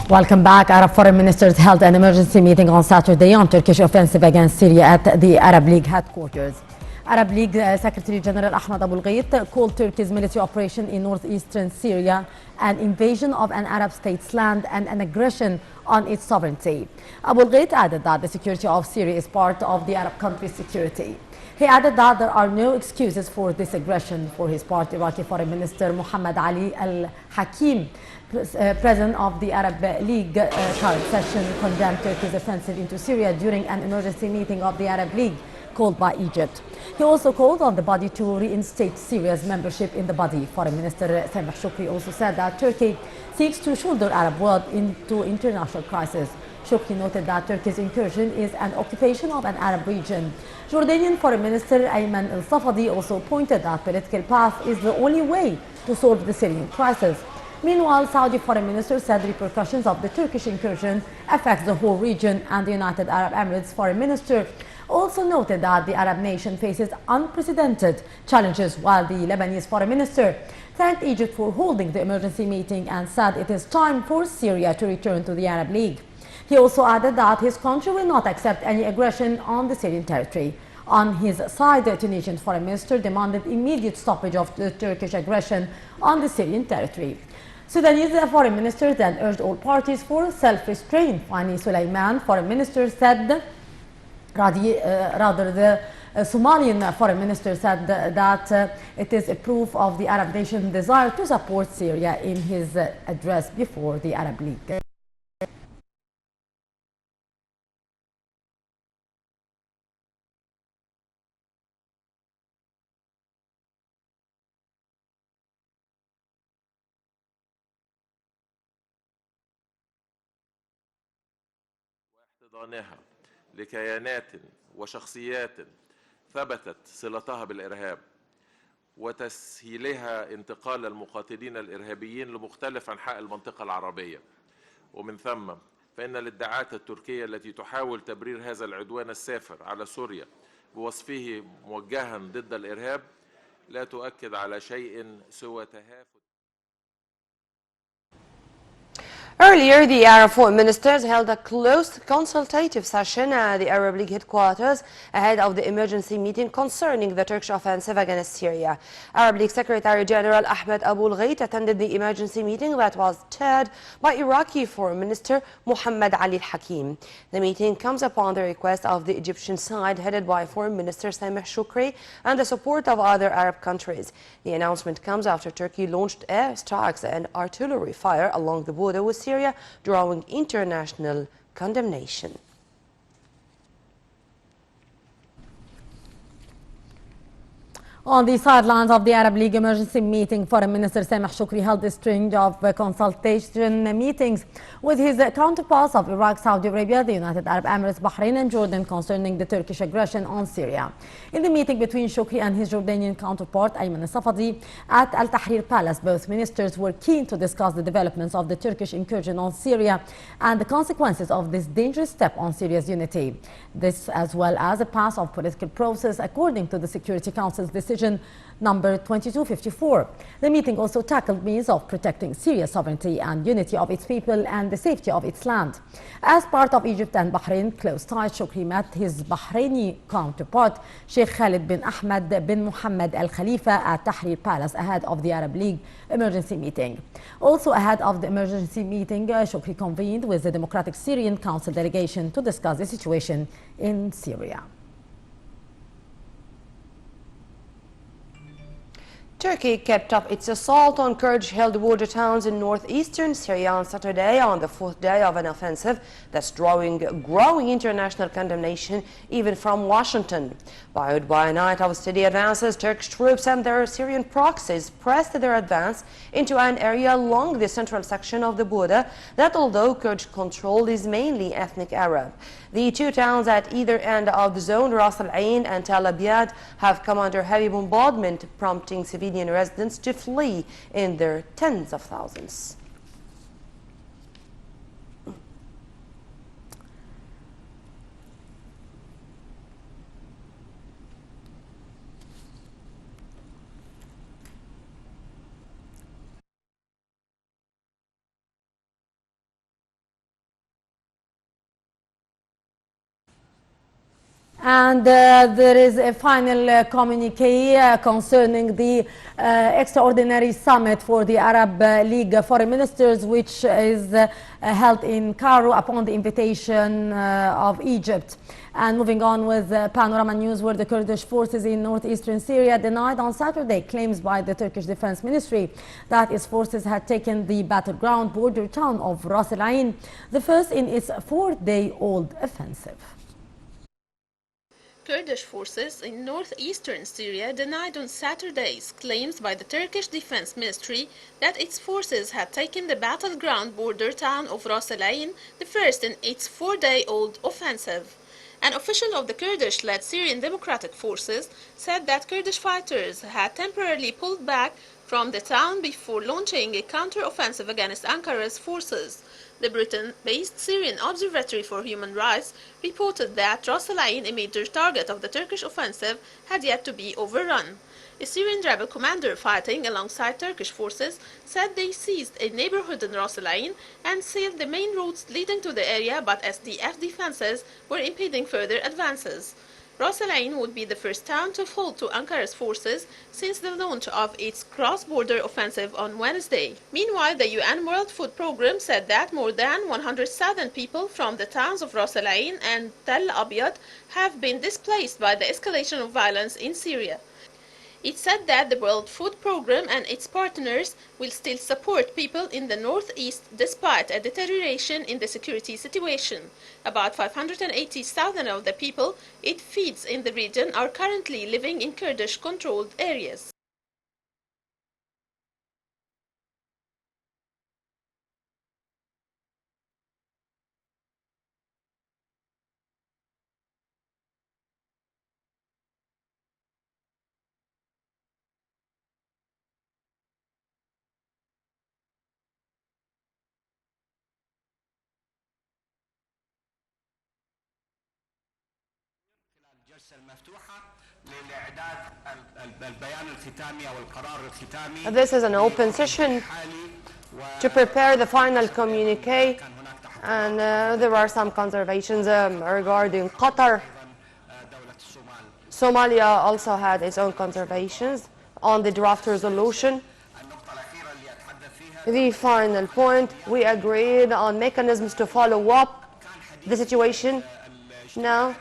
Welcome back. Arab foreign ministers held an emergency meeting on Saturday on Turkish offensive against Syria at the Arab League headquarters. Arab League Secretary General Ahmed Abu Ghait called Turkey's military operation in northeastern Syria an invasion of an Arab state's land and an aggression on its sovereignty. Abu Ghait added that the security of Syria is part of the Arab country's security. He added that there are no excuses for this aggression. For his part, Iraqi Foreign Minister Muhammad Ali al-Hakim, president of the Arab League current session, condemned Turkey's offensive into Syria during an emergency meeting of the Arab League called by Egypt. He also called on the body to reinstate Syria's membership in the body. Foreign Minister Sameh Shukri also said that Turkey seeks to shoulder Arab world into international crisis. Shukri noted that Turkey's incursion is an occupation of an Arab region. Jordanian Foreign Minister Ayman al-Safadi also pointed that political path is the only way to solve the Syrian crisis. Meanwhile, Saudi Foreign Minister said repercussions of the Turkish incursion affect the whole region, and the United Arab Emirates Foreign Minister also noted that the Arab nation faces unprecedented challenges, while the Lebanese Foreign Minister thanked Egypt for holding the emergency meeting and said it is time for Syria to return to the Arab League. He also added that his country will not accept any aggression on the Syrian territory. On his side, the Tunisian Foreign Minister demanded immediate stoppage of the Turkish aggression on the Syrian territory. Sudanese Foreign Minister then urged all parties for self-restraint. Fani Suleiman, Foreign Minister, said the Somalian Foreign Minister said that it is a proof of the Arab nation's desire to support Syria in his address before the Arab League. واحتضانها لكيانات وشخصيات ثبتت صلتها بالإرهاب وتسهيلها انتقال المقاتلين الإرهابيين لمختلف أنحاء المنطقة العربية، ومن ثم فإن الادعاءات التركية التي تحاول تبرير هذا العدوان السافر على سوريا بوصفه موجها ضد الإرهاب لا تؤكد على شيء سوى تهافت. Earlier, the Arab foreign ministers held a closed consultative session at the Arab League headquarters ahead of the emergency meeting concerning the Turkish offensive against Syria. Arab League Secretary General Ahmed Abu Ghait attended the emergency meeting that was chaired by Iraqi Foreign Minister Muhammad Ali al-Hakim. The meeting comes upon the request of the Egyptian side, headed by Foreign Minister Sameh Shukri, and the support of other Arab countries. The announcement comes after Turkey launched air strikes and artillery fire along the border with Syria, drawing international condemnation. On the sidelines of the Arab League emergency meeting, Foreign Minister Sameh Shukri held a string of consultation meetings with his counterparts of Iraq, Saudi Arabia, the United Arab Emirates, Bahrain and Jordan concerning the Turkish aggression on Syria. In the meeting between Shukri and his Jordanian counterpart Ayman al-Safadi at Al Tahrir Palace, both ministers were keen to discuss the developments of the Turkish incursion on Syria and the consequences of this dangerous step on Syria's unity. This, as well as a path of political process according to the Security Council's decision number 2254. The meeting also tackled means of protecting Syria's sovereignty and unity of its people and the safety of its land. As part of Egypt and Bahrain close ties, Shukri met his Bahraini counterpart Sheikh Khalid bin Ahmed bin Mohammed Al Khalifa at Tahrir Palace ahead of the Arab League emergency meeting. Also ahead of the emergency meeting, Shukri convened with the Democratic Syrian Council delegation to discuss the situation in Syria. Turkey kept up its assault on Kurdish-held border towns in northeastern Syria on Saturday, on the fourth day of an offensive that's drawing growing international condemnation even from Washington. Buoyed by a night of steady advances, Turkish troops and their Syrian proxies pressed their advance into an area along the central section of the border that, although Kurdish controlled, is mainly ethnic Arab. The two towns at either end of the zone, Ras Al Ain and Tel Abyad, have come under heavy bombardment, prompting civilian residents to flee in their tens of thousands. And there is a final communique concerning the extraordinary summit for the Arab League foreign ministers, which is held in Cairo upon the invitation of Egypt. And moving on with Panorama News, where the Kurdish forces in northeastern Syria denied on Saturday claims by the Turkish Defense Ministry that its forces had taken the battleground border town of Ras Al Ain, the first in its 4-day-old offensive. Kurdish forces in northeastern Syria denied on Saturday's claims by the Turkish Defense Ministry that its forces had taken the battleground border town of Ras Al Ain, the first in its 4-day-old offensive. An official of the Kurdish-led Syrian Democratic Forces said that Kurdish fighters had temporarily pulled back from the town before launching a counter-offensive against Ankara's forces. The Britain-based Syrian Observatory for Human Rights reported that Ras Al Ain, a major target of the Turkish offensive, had yet to be overrun. A Syrian rebel commander fighting alongside Turkish forces said they seized a neighborhood in Ras Al Ain and sealed the main roads leading to the area, but SDF defenses were impeding further advances. Ras Al Ain would be the first town to fall to Ankara's forces since the launch of its cross-border offensive on Wednesday. Meanwhile, the UN World Food Programme said that more than 100,000 people from the towns of Ras Al Ain and Tel Abyad have been displaced by the escalation of violence in Syria. It said that the World Food Programme and its partners will still support people in the northeast despite a deterioration in the security situation. About 580,000 of the people it feeds in the region are currently living in Kurdish-controlled areas. الجلسة المفتوحة لإعداد البيان الختامي أو القرار الختامي. This is an open session to prepare the final communique, and there are some conservations regarding Qatar. Somalia also had its own conservations on the draft resolution. The final point, we agreed on mechanisms to follow up the situation now.